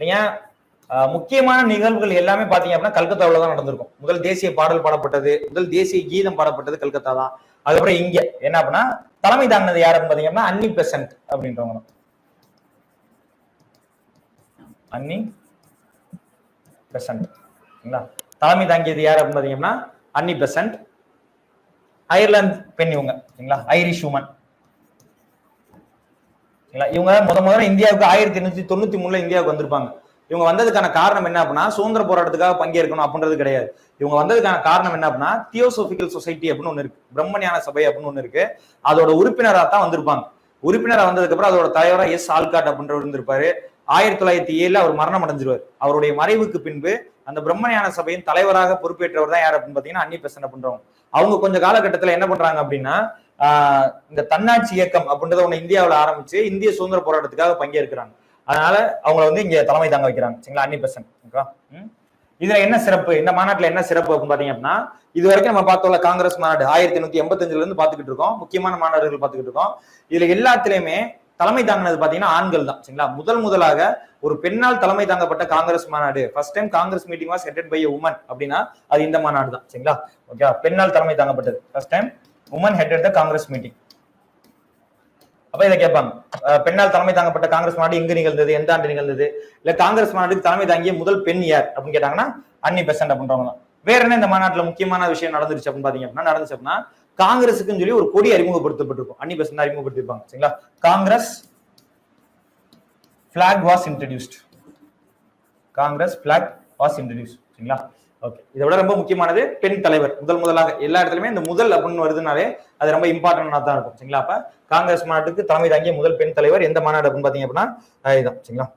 நீங்க முக்கியமான நிகழ்வுகள் எல்லாமே பாத்தீங்க அப்படின்னா கல்கத்தாவில தான் நடந்திருக்கும். முதல் தேசிய பாடல் பாடப்பட்டது, முதல் தேசிய கீதம் பாடப்பட்டது கல்கத்தா தான். அதுக்கப்புறம் இங்க என்ன அப்படின்னா தலைமை தாங்கினது யாருன்னு பாத்தீங்கன்னா அன்னி பெசன்ட் அப்படின்றவங்க. அன்னி பெசன்ட் தலைமை தாங்கியது யார் அப்படின்னு பாத்தீங்கன்னா அன்னி பெசன்ட். அயர்லாந்து பெண் இவங்க, ஐரிஷ் உமன். இவங்க முதல்ல இந்தியாவுக்கு 1893 இந்தியாவுக்கு வந்திருப்பாங்க. இவங்க வந்ததுக்கான காரணம் என்ன அப்படின்னா சுதந்திர போராட்டத்துக்காக பங்கேற்கணும் அப்படின்றது கிடையாது. இவங்க வந்ததுக்கான காரணம் என்ன அப்படின்னா தியோசோபிக்கல் சொசைட்டி அப்படின்னு ஒண்ணு இருக்கு, பிரம்மஞான சபை அப்படின்னு ஒண்ணு இருக்கு. அதோட உறுப்பினராக தான் வந்திருப்பாங்க. உறுப்பினராக வந்ததுக்கு அப்புறம் அதோட தலைவரா எஸ் ஆல்காட் அப்படின்றவர் இருந்திருப்பாரு. 1907 அவர் மரணம் அடைஞ்சிருவார். அவருடைய மறைவுக்கு பின்பு அந்த பிரம்மஞான சபையின் தலைவராக பொறுப்பேற்றவர் தான் யார் அப்படின்னு பாத்தீங்கன்னா அன்னி பெசன்ட் அப்படின்றவங்க. அவங்க கொஞ்சம் காலகட்டத்துல என்ன பண்றாங்க அப்படின்னா இந்த தன்னாட்சி இயக்கம் அப்படின்றத ஒண்ணு இந்தியாவில் ஆரம்பிச்சு இந்திய சுதந்திர போராட்டத்துக்காக பங்கேற்கிறாங்க. அதனால அவங்களை வந்து இங்க தலைமை தாங்க வைக்கிறாங்க. சரிங்களா, அன்னி பெசன்ட். இதுல என்ன சிறப்பு, இந்த மாநாட்டுல என்ன சிறப்பு அப்படின்னு பாத்தீங்க அப்படின்னா இது வரைக்கும் நம்ம பார்த்தோம்ல காங்கிரஸ் மாநாடு 1885 இருந்து பாத்துக்கிட்டு இருக்கோம். முக்கியமான மாநாடுகள் பாத்துக்கிட்டு இருக்கோம். இதுல எல்லாத்திலயுமே தலைமை தாங்கினது பாத்தீங்கன்னா ஆண்கள் தான். சரிங்களா, முதலாக ஒரு பெண்ணால் தலைமை தாங்கப்பட்ட காங்கிரஸ் மாநாடு, first time Congress meeting was headed by a woman அப்படின்னா அது இந்த மாநாடு தான். சரிங்களா, ஓகே, பெண்ணால் தலைமை தாங்கப்பட்டது, first time woman headed the Congress meeting. அப்ப இதை கேட்பாங்க, பெண்ணால் தலைமை தாங்கப்பட்ட காங்கிரஸ் மாநாடு எங்கு நிகழ்ந்தது, எந்த ஆண்டு நிகழ்ந்தது, இல்ல காங்கிரஸ் மாநாட்டுக்கு தலைமை தாங்கிய முதல் பெண் யார் அப்படின்னு கேட்டாங்கன்னா அன்னி பெசன்ட் அப்படின்றவங்க தான். வேற என்ன இந்த மாநாட்டுல முக்கியமான விஷயம் நடந்துருச்சு அப்படின்னு பாத்தீங்க அப்படின்னா நடந்துச்சு அப்படின்னா காங்கிரஸுக்குன்னு சொல்லி ஒரு கொடி அறிமுகப்படுத்தப்பட்டிருக்கும். அன்னி பெசன்ட் அறிமுகப்படுத்திருப்பாங்க. சரிங்களா, Congress flag was introduced. Congress flag was introduced. சரிங்களா, ஓகே. இதை விட ரொம்ப முக்கியமானது பெண் தலைவர். முதலாக எல்லா இடத்துலயுமே இந்த முதல் அப்படின்னு வருதுனாலே அது ரொம்ப இம்பார்ட்டன்டா தான் இருக்கும். சரிங்களா, அப்ப காங்கிரஸ் மாநாட்டுக்கு தலைமை தாங்கிய முதல் பெண் தலைவர் எந்த மாநாடு அப்படின்னு பாத்தீங்க அப்படின்னா இதுதான். சரிங்களா.